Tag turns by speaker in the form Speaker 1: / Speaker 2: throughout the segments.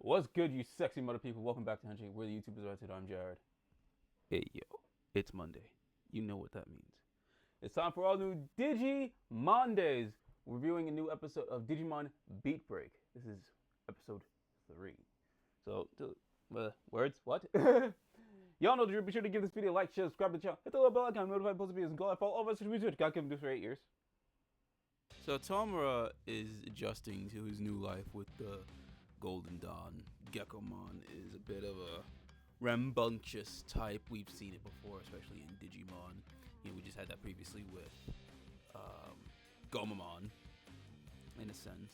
Speaker 1: What's good, you sexy mother people? Welcome back to Hunching. We're the YouTubers right today. I'm Jared. Hey yo, it's Monday. You know what that means. It's time for all new DIGIMondays. We're reviewing a new episode of Digimon Beatbreak. This is episode 3. So, words? What? Y'all know the drill. Be sure to give this video a like, share, subscribe to the channel, hit the little bell icon, notify post videos, and go and follow all of us to YouTube. God give him this for 8 years. So Tomura is adjusting to his new life with the Golden Dawn. Gekomon is a bit of a rambunctious type. We've seen it before, especially in Digimon. We just had that previously with Gomamon, in a sense.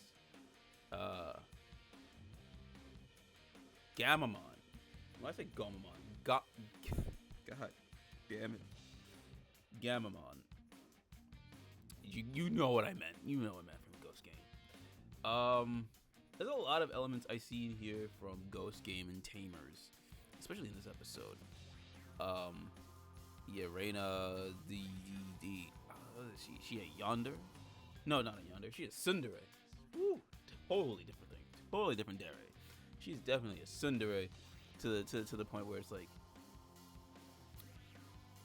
Speaker 1: Gamamon. When I say Gomamon, God damn it, Gamamon. You know what I meant. You know what I meant from Ghost Game. There's a lot of elements I see here from Ghost Game and Tamers, especially in this episode. Yeah, Reina, she a Yonder? No, not a Yonder. She a Tsundere. Woo, totally different thing. Totally different Dere. She's definitely a Tsundere to the point where it's like,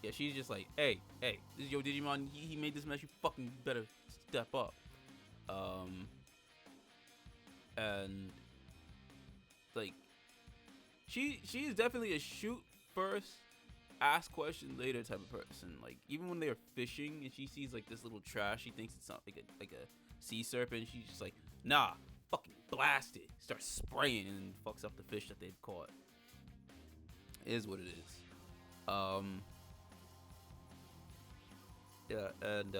Speaker 1: yeah, she's just like, hey, this is your Digimon. He made this mess. You fucking better step up. And like, she is definitely a shoot first, ask question later type of person. Like, even when they're fishing and she sees like this little trash, she thinks it's not like a sea serpent. She's just like, nah, fucking blast it. Starts spraying and fucks up the fish that they've caught. It is what it is. Yeah, and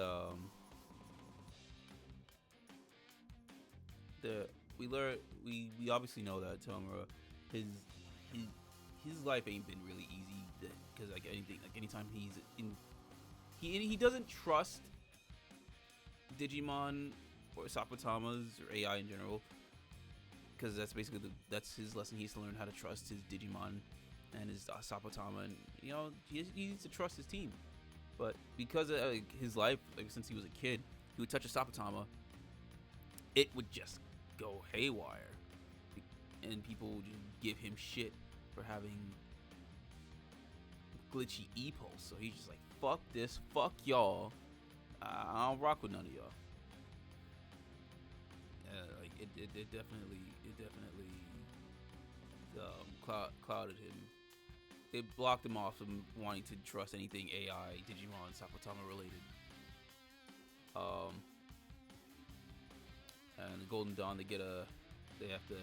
Speaker 1: we obviously know that Tomura, his life ain't been really easy, because like anytime he's in, he doesn't trust Digimon or Sapatamas or AI in general, because that's basically that's his lesson. He has to learn how to trust his Digimon and his Sapatama, and he needs to trust his team. But because of his life, like since he was a kid, he would touch a Sapatama, it would just go haywire, and people would just give him shit for having glitchy e-pulse. So he's just like, fuck this, fuck y'all, I don't rock with none of y'all. Like it definitely clouded him. It blocked him off from wanting to trust anything AI, Digimon, Sapatama related. And the Golden Dawn, they have to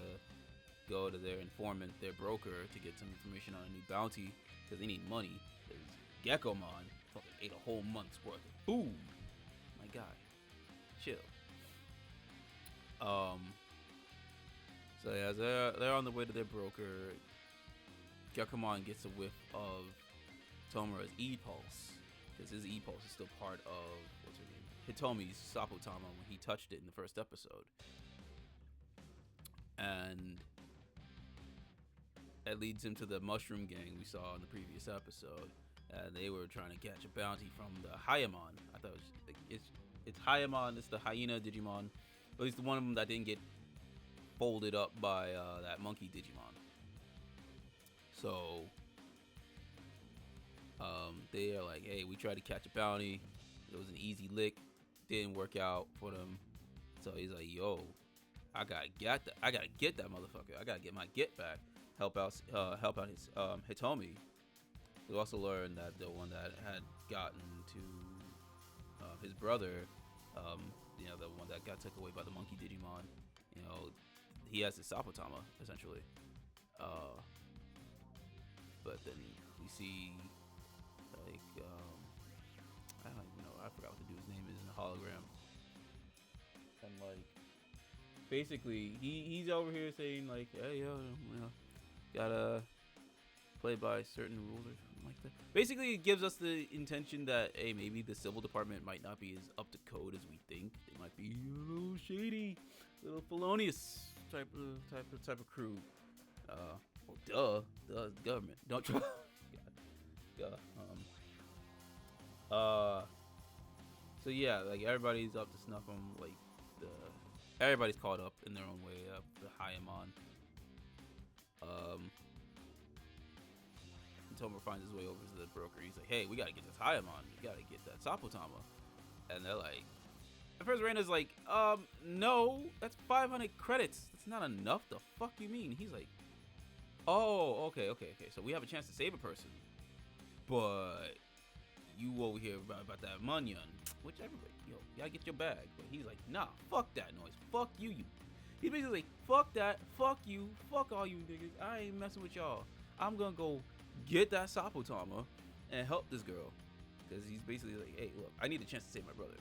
Speaker 1: go to their informant, their broker, to get some information on a new bounty, because they need money. Because Gekomon fucking ate a whole month's worth of food. My guy, chill. So yeah, they're on the way to their broker. Gekomon gets a whiff of Tomura's E-Pulse, because his E-Pulse is still part of, what's her name, Hitomi's Sapotama when he touched it in the first episode. And that leads him to the Mushroom Gang we saw in the previous episode. They were trying to catch a bounty from the Hyamon. I thought it was like, it's Hyamon, it's the hyena Digimon. At least the one of them that didn't get folded up by that monkey Digimon. So they are like, hey, we tried to catch a bounty. It was an easy lick. Didn't work out for them. So he's like, yo, I gotta get that motherfucker. I gotta get my get back. Help out his Hitomi. We also learned that the one that had gotten to his brother, the one that got took away by the monkey Digimon, he has his Sapotama essentially. But then we see, like, I don't even know. I forgot what the dude's name is in the hologram. And like, basically, he's over here saying like, hey yo, gotta play by certain rules or something like that. Basically, it gives us the intention that, hey, maybe the civil department might not be as up to code as we think. They might be a little shady, a little felonious type of crew. Well, duh, government. Don't try. So yeah, like everybody's up to snuff on like everybody's caught up in their own way. The Hyamon, Tomo finds his way over to the broker. He's like, hey, we gotta get this Hayamon. We gotta get that Sapotama. And they're like, at first Reina's like, no, that's 500 credits. That's not enough. The fuck you mean? He's like, oh, okay. So we have a chance to save a person. But you over here about that Munyon, which everybody, yo, you gotta get your bag. But he's like, nah, fuck that noise. Fuck you. He's basically like, fuck that, fuck you, fuck all you niggas. I ain't messing with y'all. I'm gonna go get that Sapotama and help this girl. Because he's basically like, hey, look, I need a chance to save my brother.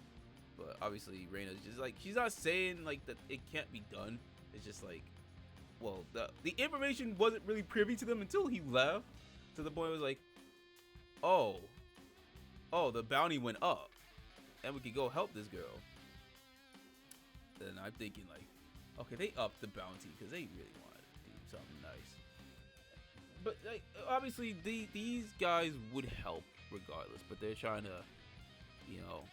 Speaker 1: But obviously, Reina's just like, she's not saying like that it can't be done. It's just like, well, the information wasn't really privy to them until he left. To the point it was like, oh, the bounty went up, and we could go help this girl. Then I'm thinking like, okay, they upped the bounty because they really wanted to do something nice. But like, obviously, these guys would help regardless. But they're trying to, you know,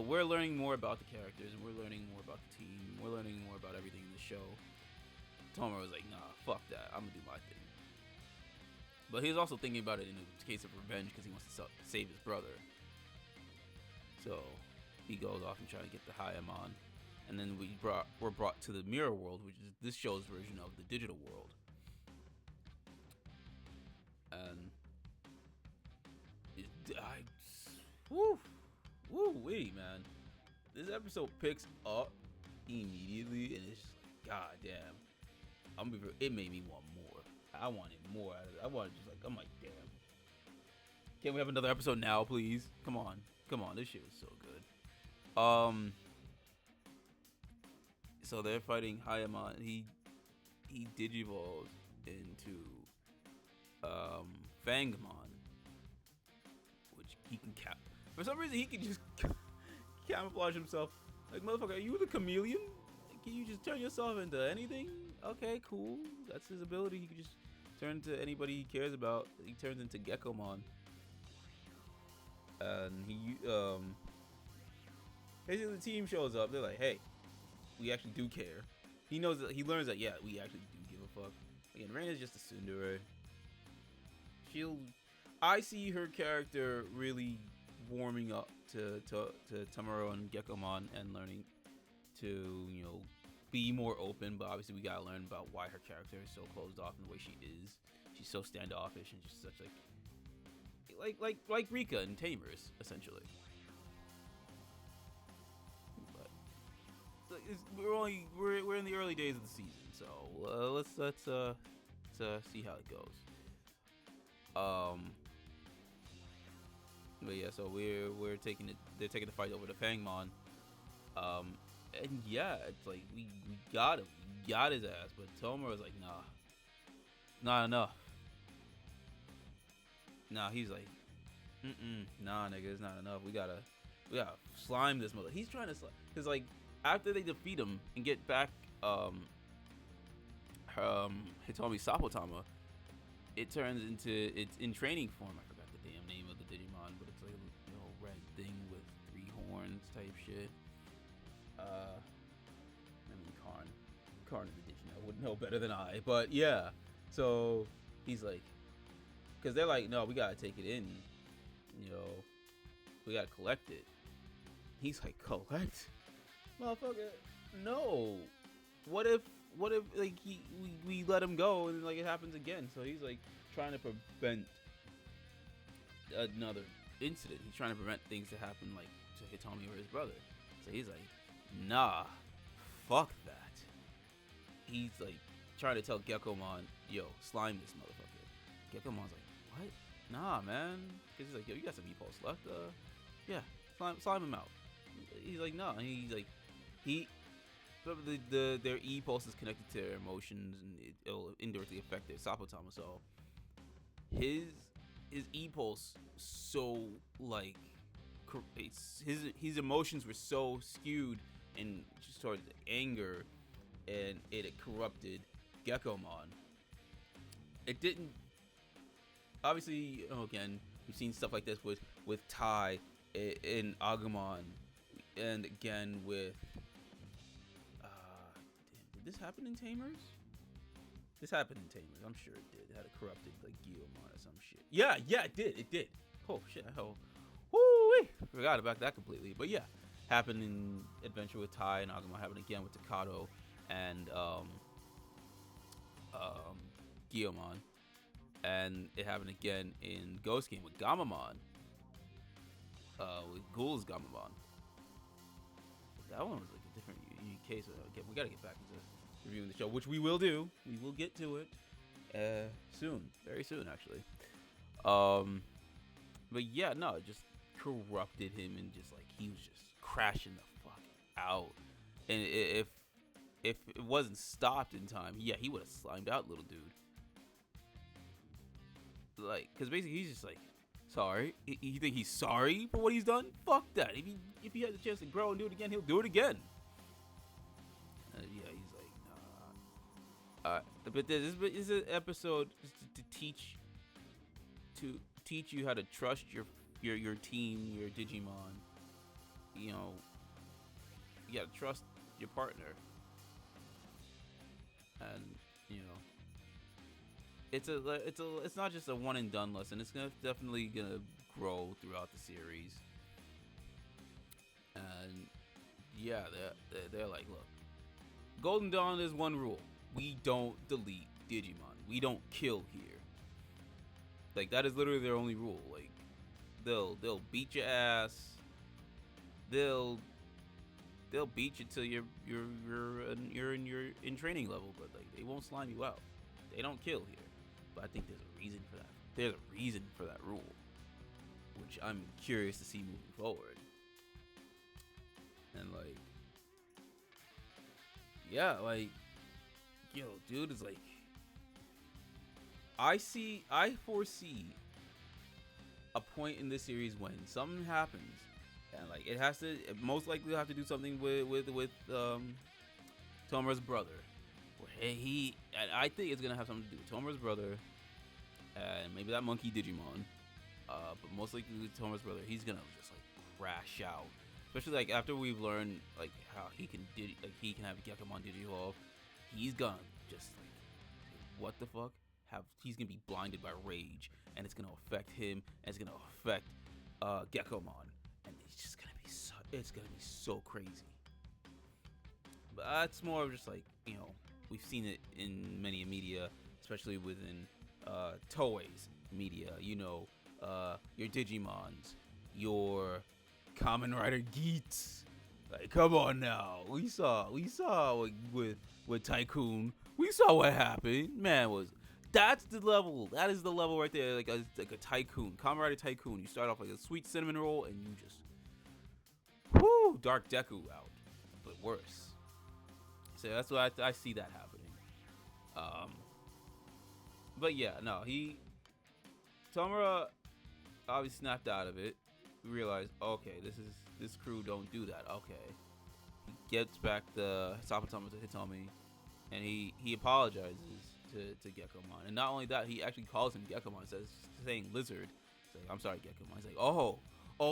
Speaker 1: we're learning more about the characters, and we're learning more about the team. We're learning more about everything in the show. Tomo was like, nah, fuck that. I'm gonna do my thing. But he's also thinking about it in a case of revenge because he wants to save his brother. So he goes off and tries to get the Hayamon. And then we're brought to the mirror world, which is this show's version of the digital world. And wait, man. This episode picks up immediately, and it's just like, god damn. It made me want more. I wanted more out of it. I wanted just like, I'm like, damn. Can't we have another episode now, please? Come on. This shit was so good. So they're fighting Hayamon. He digivolves into Fangmon, which he can for some reason he can just camouflage himself. Like, motherfucker, are you the chameleon? Can you just turn yourself into anything? Okay, cool. That's his ability. He can just turn into anybody he cares about. He turns into Geckomon. And he basically the team shows up. They're like, hey, we actually do care. He learns that, yeah, we actually do give a fuck. Again, Reina's just a tsundere. I see her character really warming up to Tamaro and Geckomon and learning to, you know, be more open. But obviously we gotta learn about why her character is so closed off in the way she is. She's so standoffish and just such like Rika and Tamers, essentially. But we're in the early days of the season, so let's see how it goes. But yeah, so they're taking the fight over to Fangmon. And yeah, it's like we got him, we got his ass, but Tomer was like, nah, not enough. Nah, he's like, nah, nigga, it's not enough. We gotta slime this mother. He's trying to slime, cause like after they defeat him and get back Hitomi Sapotama, it turns into it's in training form. I forgot the damn name of the Digimon, but it's like a, you know, red thing with 3 horns type shit. I mean, Karn is a Digimon. Would know better than I, but yeah. So he's like, because they're like, no, we gotta take it in. You know, we gotta collect it. He's like, collect, motherfucker. No. What if like we let him go and like it happens again? So he's like trying to prevent another incident. He's trying to prevent things to happen like to Hitomi or his brother. So he's like, nah, fuck that. He's like trying to tell Geckomon, yo, slime this motherfucker. Geckomon's like, what? Nah, man. Cause he's like, yo, you got some E-pulse left? Yeah, slime him out. He's like, no. And he's like, their E-pulse is connected to their emotions, and it'll indirectly affect their Sapotama. So his E-pulse so like his emotions were so skewed and just towards anger, and it corrupted Geckomon. It didn't. Obviously, again, we've seen stuff like this with Tai in Agumon, and again with. Did this happen in Tamers? This happened in Tamers. I'm sure it did. It had a corrupted like Guillemon or some shit. Yeah, it did. It did. Oh shit. Oh, woo! Forgot about that completely. But yeah, happened in Adventure with Tai and Agumon. Happened again with Takato and Guillemon. And it happened again in Ghost Game with Gamamon. With Ghoul's Gamamon. That one was like a different unique case. Okay, we gotta get back into reviewing the show, which we will do. We will get to it soon, very soon, actually. But yeah, no, it just corrupted him and just like he was just crashing the fuck out. And if it wasn't stopped in time, yeah, he would have slimed out, little dude. Like, cause basically he's just like sorry. You think he's sorry for what he's done? Fuck that. If he had the chance to grow and do it again, he'll do it again. Yeah, he's like, nah. But this is an episode to teach you how to trust your team, your Digimon. You know, you gotta trust your partner, and you know, it's not just a one and done lesson. It's definitely gonna grow throughout the series. And yeah, they're like, look, Golden Dawn is one rule: we don't delete Digimon. We don't kill here. Like that is literally their only rule. Like they'll beat your ass. They'll beat you till you're in training level, but like they won't slime you out. They don't kill here. But I think there's a reason for that. There's a reason for that rule, which I'm curious to see moving forward. And like, yeah, like, yo, dude is like, I foresee a point in this series when something happens, and like it most likely have to do something with Tomura's brother. And I think it's gonna have something to do with Tomura's brother, and maybe that monkey Digimon. But most likely with Tomura's brother, he's gonna just like crash out. Especially like after we've learned like how he can have Gekomon Digivolve, he's gonna just like, what the fuck? He's gonna be blinded by rage, and it's gonna affect him, and it's gonna affect Gekomon, and it's gonna be so crazy. But that's more of just like, you know, we've seen it in many media, especially within Toei's media. You know, your Digimons, your Kamen Rider Geats. Like, come on now. We saw with Tycoon. We saw what happened. Man, that's the level. That is the level right there. Like a Tycoon, Kamen Rider Tycoon. You start off like a sweet cinnamon roll, and you just, Dark Deku out, but worse. So that's what I see that happening. But yeah, no, Tomura obviously snapped out of it. We realized, okay, this crew don't do that. Okay, he gets back the Sapatama to Hitomi, and he apologizes to Gekomon. And not only that, he actually calls him Gekomon, saying lizard. He's like, I'm sorry, Gekomon. He's like, oh,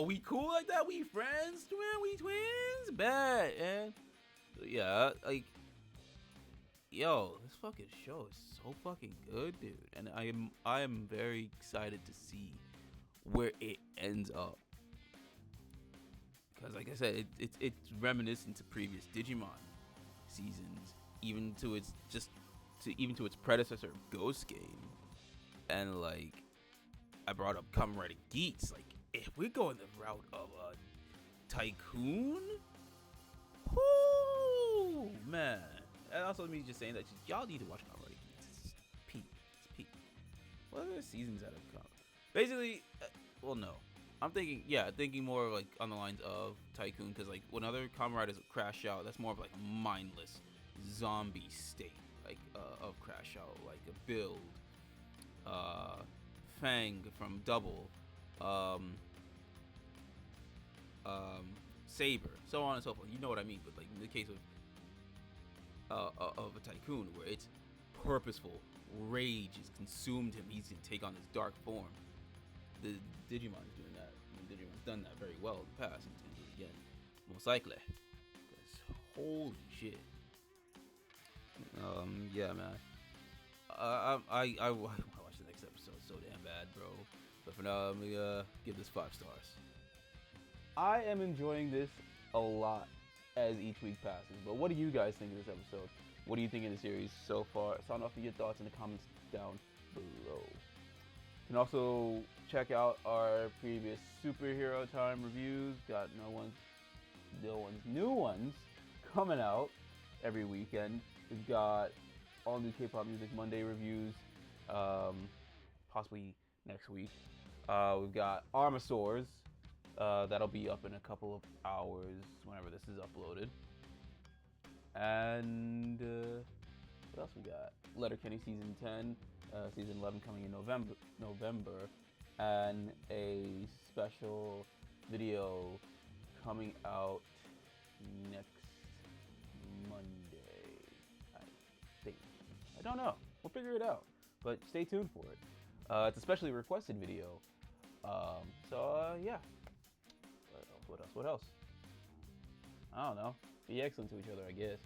Speaker 1: we cool like that? We friends? We twins? Bad, man. So yeah, like, yo, this fucking show is so fucking good, dude. And I am very excited to see where it ends up. Because like I said, it's reminiscent to previous Digimon seasons, even to its predecessor Ghost Game. And like I brought up Kamen Rider Geats, like if we're going the route of a Tycoon, whoo, man. And also me just saying that y'all need to watch Kamen Rider Geats. It's peak. What other seasons that have come? Basically, well, no. I'm thinking more of like on the lines of Tycoon, because like when other Kamen Riders crash out, that's more of like a mindless zombie state, like of crash out, like a build, Fang from Double, Saber, so on and so forth. You know what I mean? But like in the case of a Tycoon, where it's purposeful, rage has consumed him, he's gonna take on this dark form. The Digimon is doing that. Digimon's done that very well in the past, and it's gonna do it again, most likely. Because holy shit. Yeah, man. I watch the next episode. It's so damn bad, bro. But for now, let me give this 5 stars. I am enjoying this a lot as each week passes. But what do you guys think of this episode? What do you think of the series so far? Sound off with your thoughts in the comments down below. You can also check out our previous superhero time reviews. Got new ones coming out every weekend. We've got all new K-pop Music Monday reviews, possibly next week. We've got Armasaurs, that'll be up in a couple of hours whenever this is uploaded. And what else we got? Letterkenny season 10, season 11 coming in November, and a special video coming out next Monday, I think. I don't know. We'll figure it out. But stay tuned for it. It's a specially requested video. Yeah. What else? I don't know. Be excellent to each other, I guess.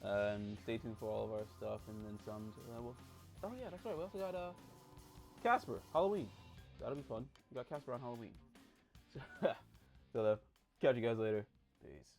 Speaker 1: And stay tuned for all of our stuff and then some. Oh yeah, that's right. We also got Casper, Halloween. That'll be fun. We got Casper on Halloween. So catch you guys later. Peace.